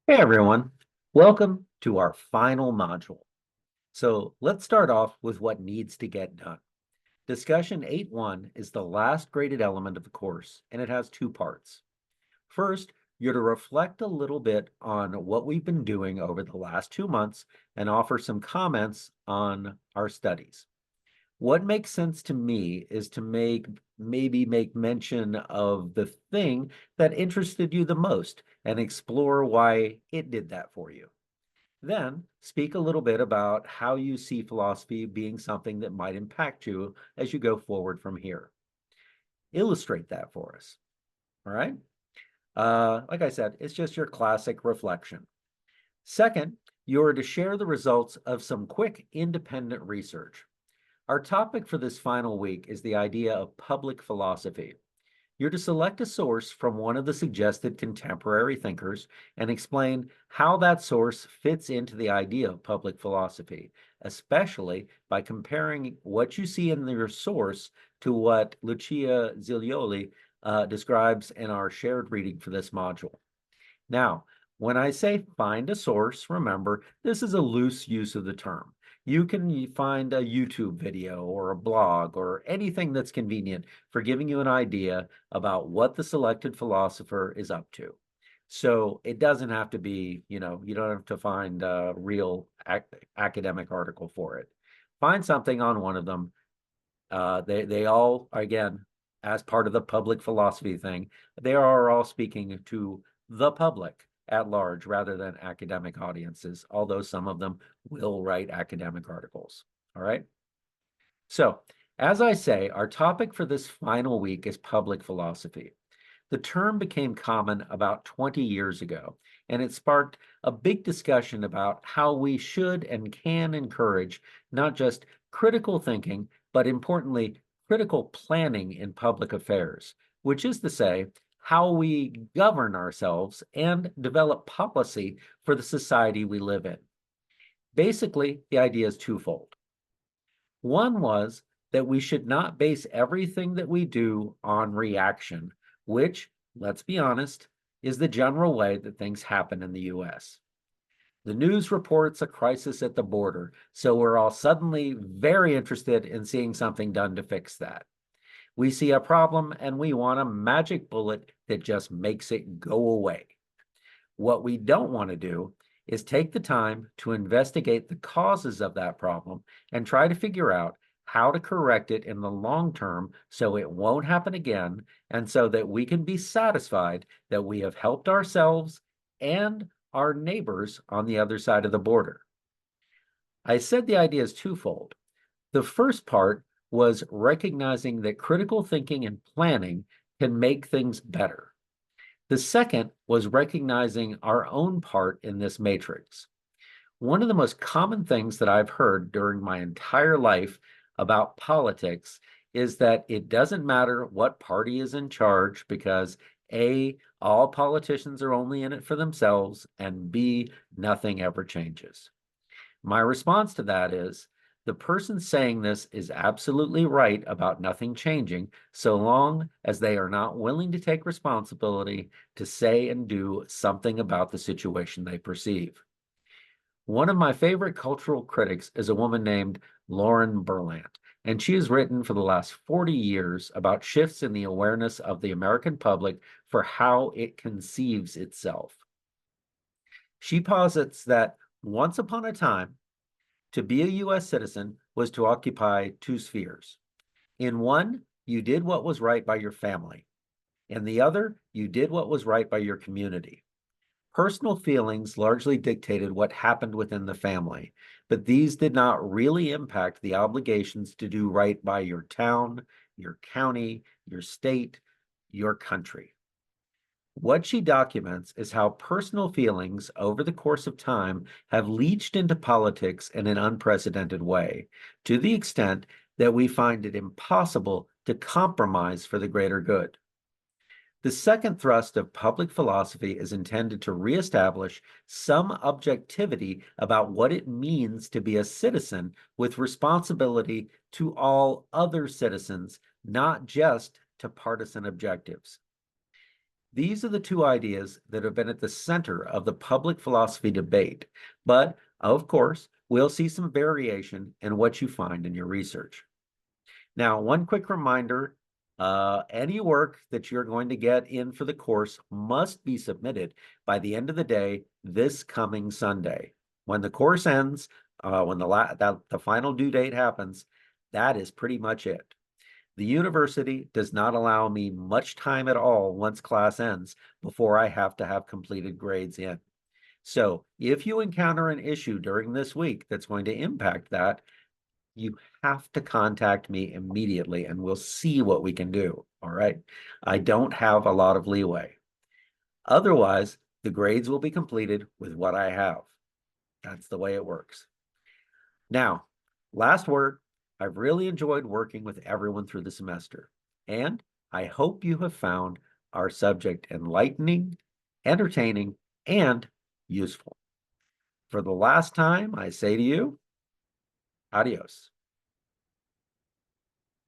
Hey everyone, welcome to our final module. So let's start off with what needs to get done. Discussion 8.1 is the last graded element of the course, and it has two parts. First, you're to reflect a little bit on what we've been doing over the last 2 months and offer some comments on our studies. What makes sense to me is to maybe make mention of the thing that interested you the most and explore why it did that for you. Then speak a little bit about how you see philosophy being something that might impact you as you go forward from here. Illustrate that for us. All right. Like I said, it's just your classic reflection. Second, you're to share the results of some quick independent research. Our topic for this final week is the idea of public philosophy. You're to select a source from one of the suggested contemporary thinkers and explain how that source fits into the idea of public philosophy, especially by comparing what you see in your source to what Lucia Zilioli describes in our shared reading for this module. Now, when I say find a source, remember, this is a loose use of the term. You can find a YouTube video or a blog or anything that's convenient for giving you an idea about what the selected philosopher is up to. So it doesn't have to be, you don't have to find a real academic article for it. Find something on one of them. They all, again, as part of the public philosophy thing, they are all speaking to the public at large rather than academic audiences, although some of them will write academic articles. All right. So, as I say, our topic for this final week is public philosophy. The term became common about 20 years ago, and it sparked a big discussion about how we should and can encourage not just critical thinking, but importantly, critical planning in public affairs, which is to say, how we govern ourselves and develop policy for the society we live in. Basically, the idea is twofold. One was that we should not base everything that we do on reaction, which, let's be honest, is the general way that things happen in the US. The news reports a crisis at the border, so we're all suddenly very interested in seeing something done to fix that. We see a problem and we want a magic bullet that just makes it go away. What we don't want to do is take the time to investigate the causes of that problem and try to figure out how to correct it in the long term so it won't happen again and so that we can be satisfied that we have helped ourselves and our neighbors on the other side of the border. I said the idea is twofold. The first part was recognizing that critical thinking and planning can make things better. The second was recognizing our own part in this matrix. One of the most common things that I've heard during my entire life about politics is that it doesn't matter what party is in charge because A, all politicians are only in it for themselves, and B, nothing ever changes. My response to that is the person saying this is absolutely right about nothing changing, so long as they are not willing to take responsibility to say and do something about the situation they perceive. One of my favorite cultural critics is a woman named Lauren Berlant, and she has written for the last 40 years about shifts in the awareness of the American public for how it conceives itself. She posits that once upon a time, to be a US citizen was to occupy two spheres. In one, you did what was right by your family. In the other, you did what was right by your community. Personal feelings largely dictated what happened within the family, but these did not really impact the obligations to do right by your town, your county, your state, your country. What she documents is how personal feelings over the course of time have leached into politics in an unprecedented way, to the extent that we find it impossible to compromise for the greater good. The second thrust of public philosophy is intended to reestablish some objectivity about what it means to be a citizen with responsibility to all other citizens, not just to partisan objectives. These are the two ideas that have been at the center of the public philosophy debate, but of course, we'll see some variation in what you find in your research. Now, one quick reminder, any work that you're going to get in for the course must be submitted by the end of the day this coming Sunday. When the course ends, when the final due date happens, that is pretty much it. The university does not allow me much time at all once class ends before I have to have completed grades in. So if you encounter an issue during this week that's going to impact that, you have to contact me immediately and we'll see what we can do. All right. I don't have a lot of leeway. Otherwise, the grades will be completed with what I have. That's the way it works. Now, last word, I've really enjoyed working with everyone through the semester, and I hope you have found our subject enlightening, entertaining, and useful. For the last time, I say to you, adios.